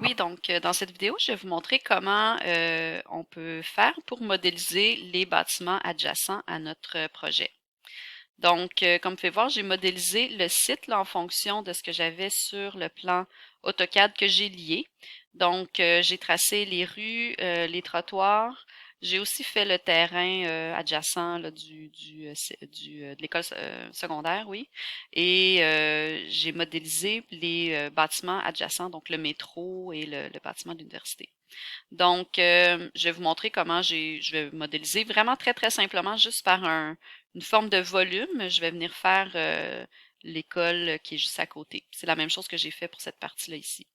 Oui, donc dans cette vidéo, je vais vous montrer comment on peut faire pour modéliser les bâtiments adjacents à notre projet. Donc, comme vous pouvez voir, j'ai modélisé le site là, en fonction de ce que j'avais sur le plan AutoCAD que j'ai lié. Donc, j'ai tracé les rues, les trottoirs. J'ai aussi fait le terrain adjacent là, de l'école secondaire, oui. Et j'ai modélisé les bâtiments adjacents, donc le métro et le bâtiment de l'université. Donc, je vais vous montrer comment je vais modéliser vraiment très, très simplement, juste par une forme de volume. Je vais venir faire l'école qui est juste à côté. C'est la même chose que j'ai fait pour cette partie-là ici.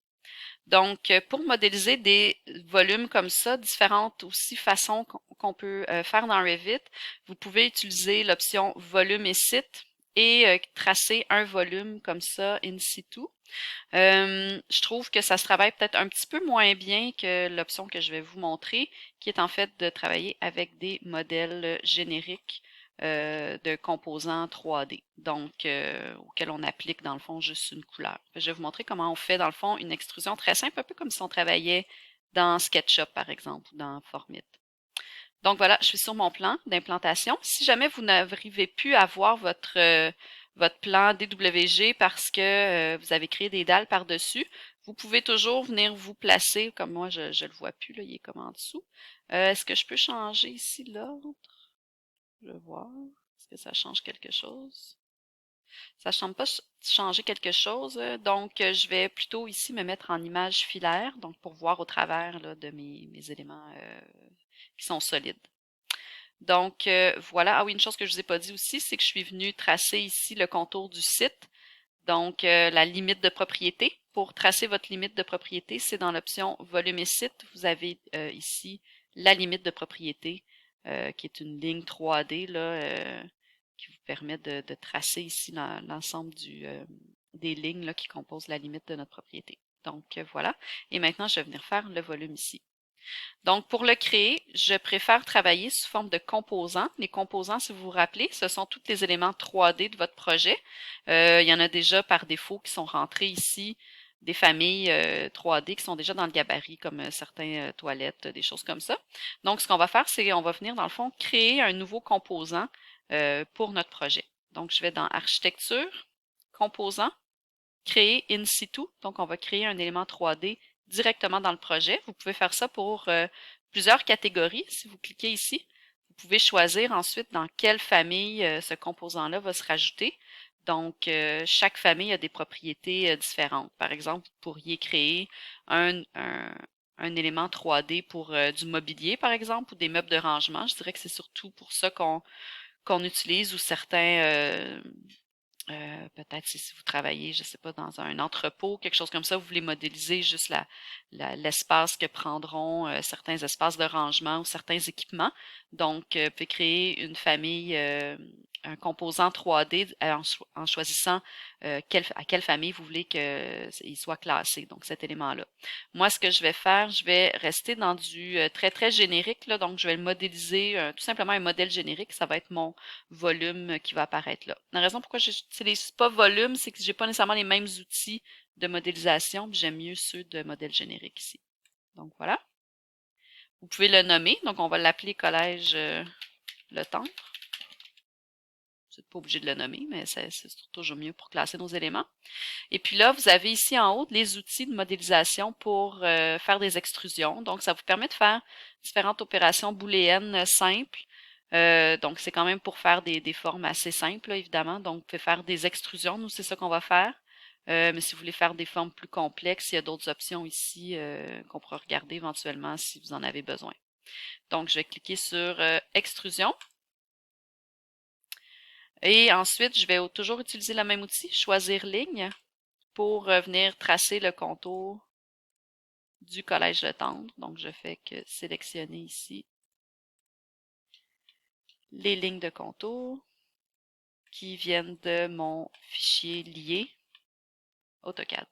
Donc, pour modéliser des volumes comme ça, différentes aussi façons qu'on peut faire dans Revit, vous pouvez utiliser l'option volume et site et tracer un volume comme ça in situ. Je trouve que ça se travaille peut-être un petit peu moins bien que l'option que je vais vous montrer, qui est en fait de travailler avec des modèles génériques de composants 3D, donc auxquels on applique dans le fond juste une couleur. Je vais vous montrer comment on fait dans le fond une extrusion très simple, un peu comme si on travaillait dans SketchUp par exemple ou dans Formit. Donc voilà, je suis sur mon plan d'implantation. Si jamais vous n'arrivez plus à voir votre plan DWG parce que vous avez créé des dalles par-dessus, vous pouvez toujours venir vous placer, comme moi je ne le vois plus, là, il est comme en dessous. Est-ce que je peux changer ici l'ordre? Je vais voir. Est-ce que ça change quelque chose? Ça ne semble pas changer quelque chose, donc je vais plutôt ici me mettre en image filaire, donc pour voir au travers là, de mes éléments qui sont solides. Donc voilà. Ah oui, une chose que je vous ai pas dit aussi, c'est que je suis venue tracer ici le contour du site. Donc la limite de propriété. Pour tracer votre limite de propriété, c'est dans l'option volume et site. Vous avez ici la limite de propriété, qui est une ligne 3D là, qui vous permet de tracer ici l'ensemble des lignes là, qui composent la limite de notre propriété. Donc voilà. Et maintenant, je vais venir faire le volume ici. Donc, pour le créer, je préfère travailler sous forme de composants. Les composants, si vous vous rappelez, ce sont tous les éléments 3D de votre projet. Il y en a déjà par défaut qui sont rentrés ici, des familles 3D qui sont déjà dans le gabarit, comme certains toilettes, des choses comme ça. Donc, ce qu'on va faire, c'est qu'on va venir, dans le fond, créer un nouveau composant pour notre projet. Donc, je vais dans Architecture, Composants, Créer in situ. Donc, on va créer un élément 3D directement dans le projet. Vous pouvez faire ça pour plusieurs catégories. Si vous cliquez ici, vous pouvez choisir ensuite dans quelle famille ce composant-là va se rajouter. Donc, chaque famille a des propriétés différentes. Par exemple, vous pourriez créer un élément 3D pour du mobilier, par exemple, ou des meubles de rangement. Je dirais que c'est surtout pour ça qu'on utilise ou certains peut-être si vous travaillez, je sais pas, dans un entrepôt, quelque chose comme ça, vous voulez modéliser juste l'espace que prendront certains espaces de rangement ou certains équipements. Donc, vous pouvez créer une famille, un composant 3D en choisissant à quelle famille vous voulez qu'il soit classé, donc cet élément-là. Moi, ce que je vais faire, je vais rester dans du très, très générique, là, donc je vais le modéliser, tout simplement un modèle générique, ça va être mon volume qui va apparaître là. La raison pourquoi je n'utilise pas volume, c'est que j'ai pas nécessairement les mêmes outils de modélisation, puis j'aime mieux ceux de modèle générique ici. Donc voilà. Vous pouvez le nommer, donc on va l'appeler collège Le Temple. Vous n'êtes pas obligé de le nommer, mais c'est toujours mieux pour classer nos éléments. Et puis là, vous avez ici en haut les outils de modélisation pour faire des extrusions. Donc, ça vous permet de faire différentes opérations booléennes simples. Donc, c'est quand même pour faire des formes assez simples, là, évidemment. Donc, vous pouvez faire des extrusions. Nous, c'est ça qu'on va faire. Mais si vous voulez faire des formes plus complexes, il y a d'autres options ici qu'on pourra regarder éventuellement si vous en avez besoin. Donc, je vais cliquer sur Extrusion. Et ensuite, je vais toujours utiliser le même outil, Choisir ligne, pour venir tracer le contour du collège Le Tendre. Donc, je fais que sélectionner ici les lignes de contour qui viennent de mon fichier lié AutoCAD.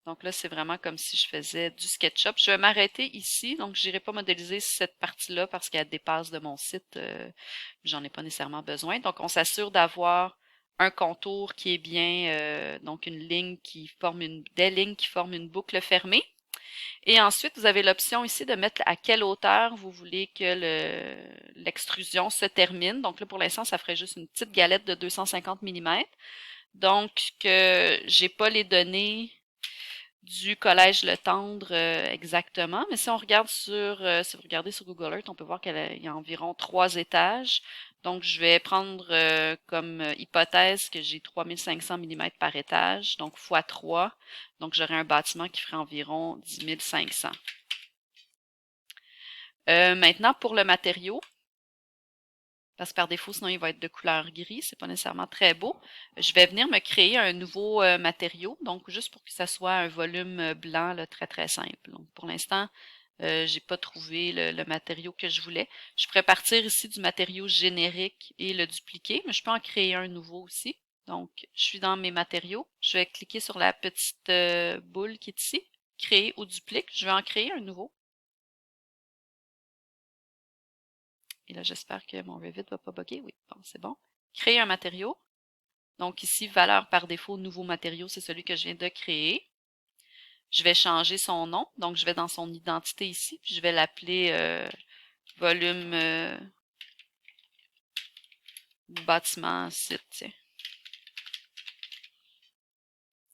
Donc là, c'est vraiment comme si je faisais du SketchUp. Je vais m'arrêter ici, donc je n'irai pas modéliser cette partie-là parce qu'elle dépasse de mon site. J'en ai pas nécessairement besoin. Donc, on s'assure d'avoir un contour qui est bien, donc une ligne qui forme des lignes qui forment une boucle fermée. Et ensuite, vous avez l'option ici de mettre à quelle hauteur vous voulez que l'extrusion se termine. Donc là, pour l'instant, ça ferait juste une petite galette de 250 mm. Donc, que j'ai pas les données du collège Le Tendre exactement, mais si on regarde si vous regardez sur Google Earth, on peut voir qu'il y a environ 3 étages. Donc, je vais prendre comme hypothèse que j'ai 3500 mm par étage, donc fois 3. Donc, j'aurai un bâtiment qui ferait environ 10 500. Maintenant, pour le matériau, parce que par défaut, sinon il va être de couleur gris, c'est pas nécessairement très beau. Je vais venir me créer un nouveau matériau, donc juste pour que ça soit un volume blanc là, très très simple. Donc pour l'instant, j'ai pas trouvé le matériau que je voulais. Je pourrais partir ici du matériau générique et le dupliquer, mais je peux en créer un nouveau aussi. Donc, je suis dans mes matériaux. Je vais cliquer sur la petite boule qui est ici, créer ou duplique. Je vais en créer un nouveau. Et là, j'espère que mon Revit va pas bugger. Oui, bon, c'est bon. Créer un matériau. Donc ici, valeur par défaut, nouveau matériau, c'est celui que je viens de créer. Je vais changer son nom. Donc, je vais dans son identité ici, puis je vais l'appeler volume bâtiment site. Tiens.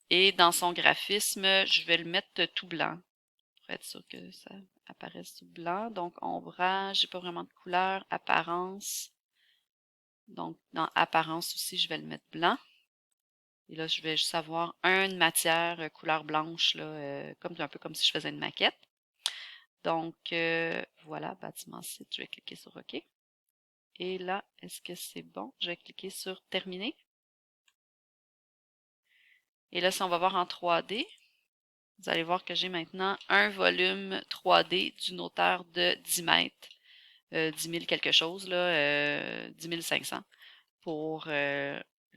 Et dans son graphisme, je vais le mettre tout blanc pour être sûr que ça apparaisse tout blanc. Donc, ombrage, j'ai pas vraiment de couleur. Apparence. Donc, dans apparence aussi, je vais le mettre blanc. Et là, je vais juste avoir une matière couleur blanche, là, un peu comme si je faisais une maquette. Donc, voilà, bâtiment site, je vais cliquer sur OK. Et là, est-ce que c'est bon? Je vais cliquer sur Terminer. Et là, si on va voir en 3D, vous allez voir que j'ai maintenant un volume 3D d'une hauteur de 10 mètres, 10 000 quelque chose, là, 10 500 pour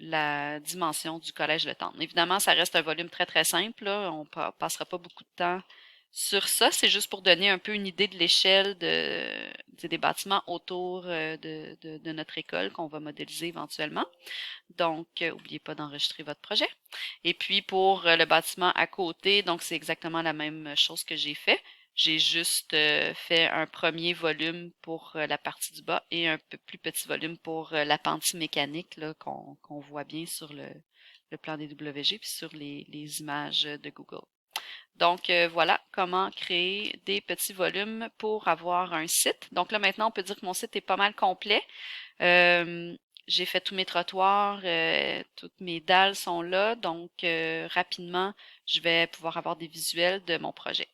la dimension du collège Le Temple. Évidemment, ça reste un volume très très simple, là. On ne passera pas beaucoup de temps sur ça. C'est juste pour donner un peu une idée de l'échelle des bâtiments autour de notre école qu'on va modéliser éventuellement. Donc, n'oubliez pas d'enregistrer votre projet. Et puis pour le bâtiment à côté, donc c'est exactement la même chose que j'ai fait. J'ai juste fait un premier volume pour la partie du bas et un peu plus petit volume pour l'appentis mécanique là, qu'on voit bien sur le plan des WG puis sur les images de Google. Donc voilà comment créer des petits volumes pour avoir un site. Donc là maintenant on peut dire que mon site est pas mal complet. Euh, j'ai fait tous mes trottoirs, toutes mes dalles sont là, donc rapidement je vais pouvoir avoir des visuels de mon projet.